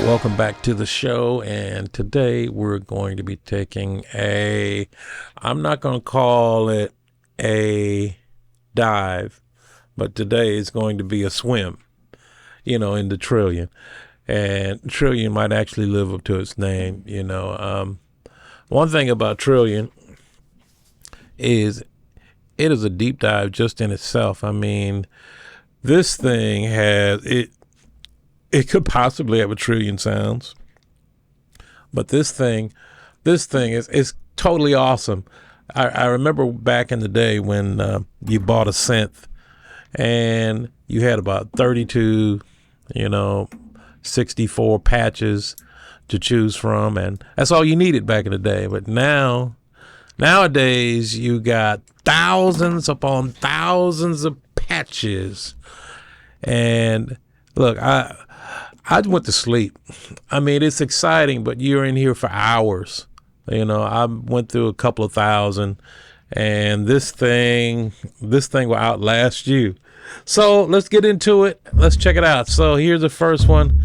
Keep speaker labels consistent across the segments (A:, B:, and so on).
A: Welcome back to the show, and today we're going to be taking I'm not going to call it a dive, but today is going to be a swim, in the Trillian. And Trillian might actually live up to its name, One thing about Trillian is it is a deep dive just in itself. I mean, this thing it could possibly have a trillion sounds, but this thing is totally awesome. I remember back in the day when you bought a synth and you had about 32, 64 patches to choose from, and that's all you needed back in the day. But nowadays you got thousands upon thousands of patches. And look, I went to sleep. I mean, it's exciting, but you're in here for hours. I went through a couple of thousand, and this thing will outlast you. So let's get into it. Let's check it out. So here's the first one,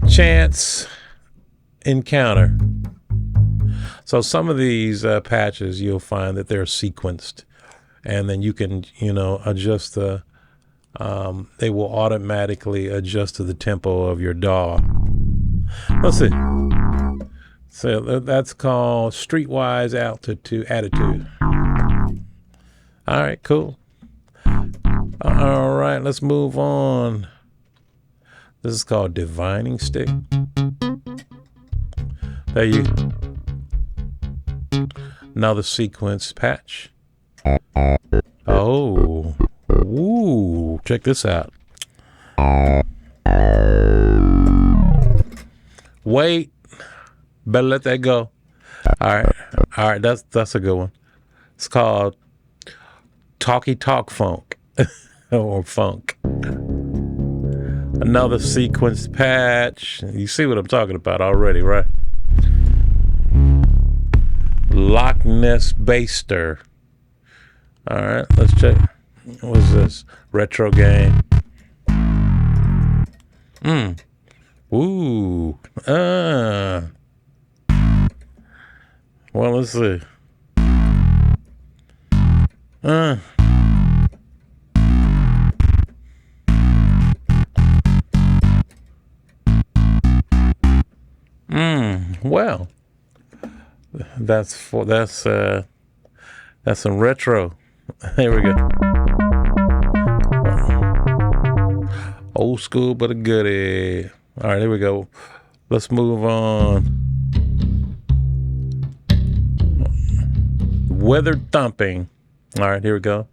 A: Chance Encounter. So some of these patches, you'll find that they're sequenced, and then you can, adjust they will automatically adjust to the tempo of your DAW. Let's see. So that's called Streetwise Attitude. All right, cool. All right, let's move on. This is called Divining Stick. There you. Another sequence patch. Oh. Ooh, check this out. Wait, better let that go. All right, that's a good one. It's called Talk Funk or Funk. Another sequence patch. You see what I'm talking about already, right? Loch Ness Baster. All right, let's check. What's this? Retro game. Ooh. Well, let's see. Well. That's some retro. There we go. Old school, but a goodie. All right, here we go. Let's move on. Weather Thumping. All right, here we go.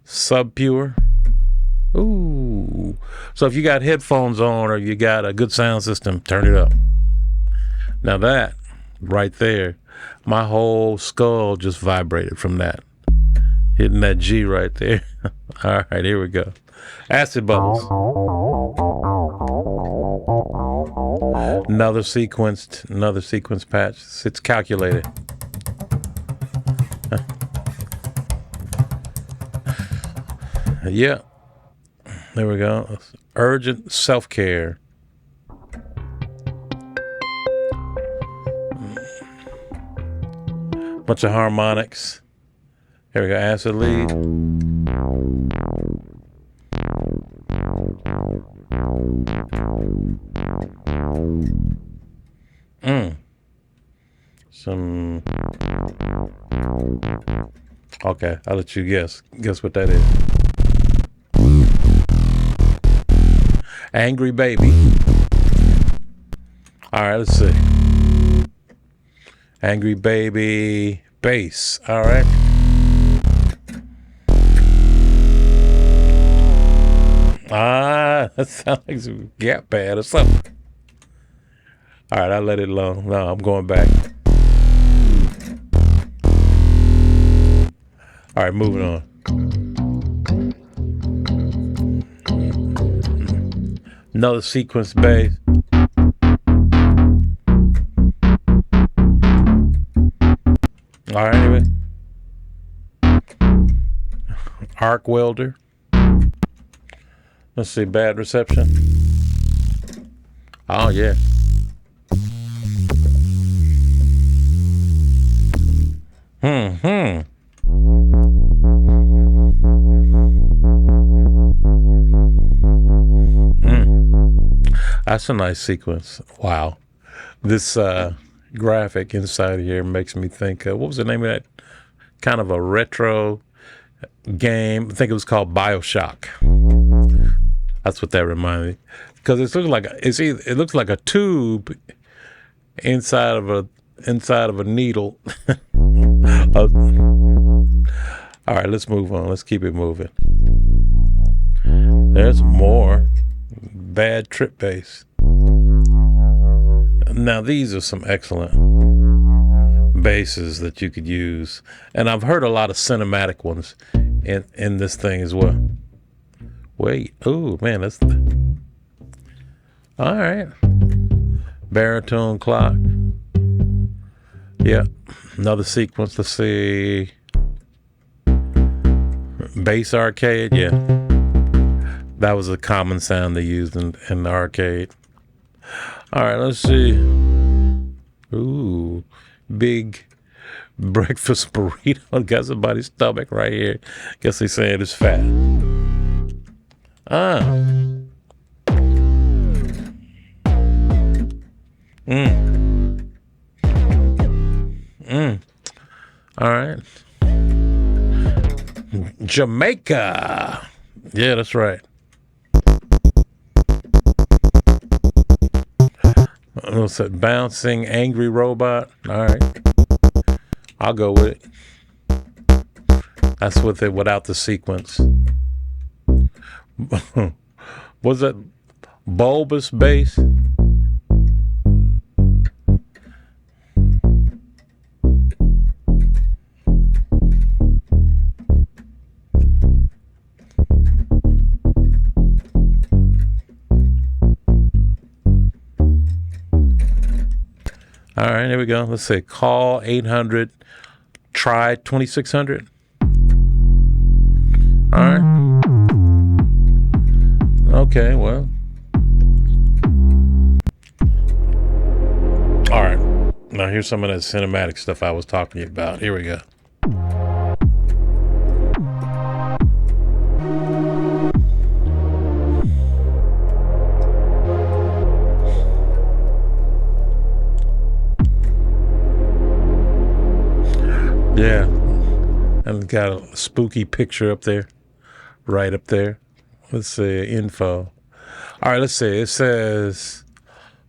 A: Sub Pure. Ooh. So if you got headphones on or you got a good sound system, turn it up. Now that right there, my whole skull just vibrated from that. Hitting that G right there. All right, here we go. Acid Bubbles. Another sequence patch. It's calculated. Yeah. There we go. Urgent Self-Care. Bunch of harmonics. Here we go. Acid Lead. Some. Okay, I'll let you guess. Guess what that is. Angry Baby. All right, let's see. Angry Baby bass. All right. That sounds like some Gap Band or something. All right, I'll let it alone. No, I'm going back. All right, moving on. Another sequence bass. All right, anyway. Arc Welder. Let's see, bad reception. Oh, yeah. Hmm. That's a nice sequence. Wow. This graphic inside here makes me think, what was the name of that kind of a retro game? I think it was called BioShock. That's what that reminded me. Because it looks like it looks like a tube inside of a needle. All right, let's move on. Let's keep it moving. There's more bad trip bass. Now these are some excellent basses that you could use, and I've heard a lot of cinematic ones in this thing as well. Wait, oh man, that's all right. Baritone clock. Yeah, another sequence. Let's see. Bass arcade. Yeah, that was a common sound they used in the arcade. All right, let's see. Ooh, big breakfast burrito. Got somebody's stomach right here. Guess they saying it's fat. Ah. All right. Jamaica. Yeah, that's right. What's that? Bouncing angry robot. All right. I'll go with it. That's with it without the sequence. Was that bulbous bass? All right, here we go. Let's say call 800, try 2600. All right. Okay, well. All right. Now here's some of that cinematic stuff I was talking about. Here we go. Yeah. And got a spooky picture up there. Right up there. Let's see, info. All right, let's see. It says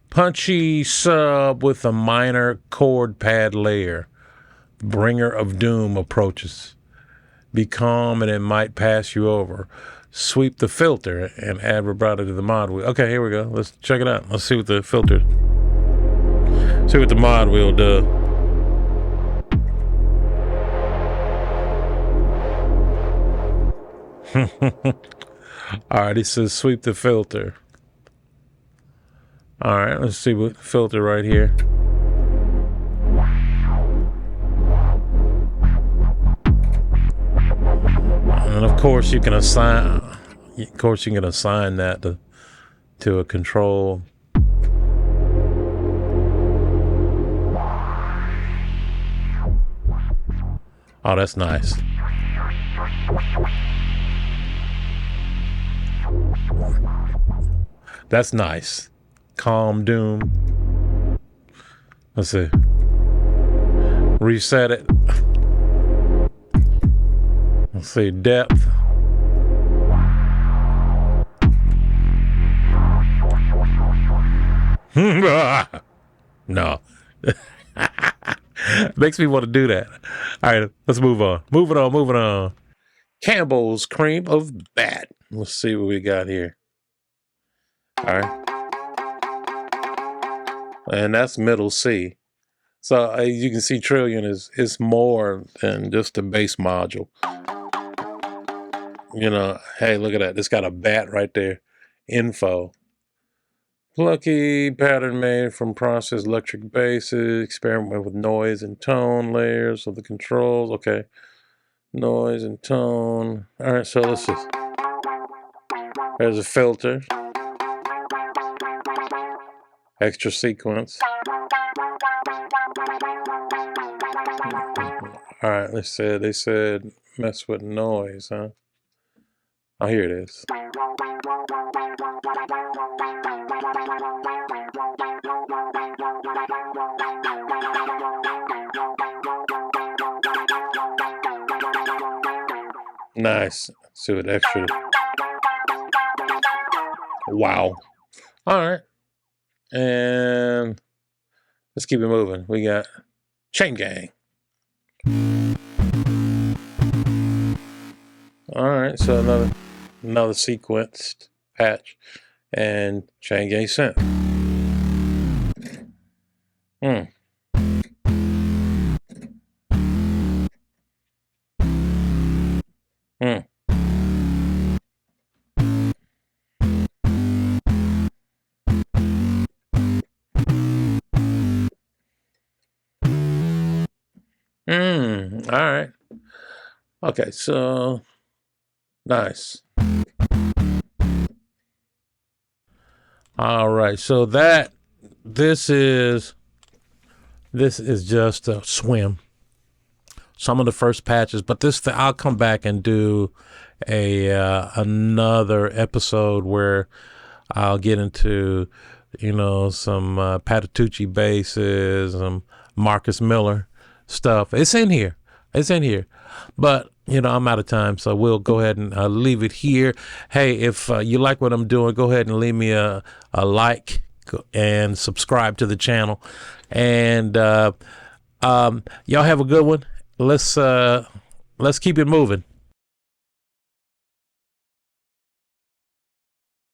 A: punchy sub with a minor chord pad layer. Bringer of doom approaches. Be calm and it might pass you over. Sweep the filter and add vibrato to the mod wheel. Okay, here we go. Let's check it out. Let's see what the filter. See what the mod wheel does. All right, it says sweep the filter. All right, let's see what filter right here. And of course you can assign that to a control. Oh, that's nice. That's nice. Calm doom. Let's see. Reset it. Let's see. Depth. No. Makes me want to do that. All right, let's move on. Moving on. Campbell's cream of bat. Let's see what we got here. All right. And that's middle C. So you can see Trillian is more than just a bass module. You know, hey, look at that. It's got a bat right there. Info. Plucky pattern made from processed electric basses. Experiment with noise and tone layers of the controls. Okay. Noise and tone. All right, so let's just. There's a filter. Extra sequence. All right, they said mess with noise, huh? Oh, here it is. Nice. Let's see what extra. Wow. All right. And let's keep it moving. We got Chain Gang. All right, so another sequenced patch and Chain Gang Synth. Hmm. Hmm. All right. Okay, so nice. All right, so this is just a swim. Some of the first patches, but I'll come back and do another episode where I'll get into some Patitucci basses, Marcus Miller stuff. It's in here, but I'm out of time, so we'll go ahead and leave it here. Hey, if you like what I'm doing, go ahead and leave me a like and subscribe to the channel, and y'all have a good one. Let's keep it moving.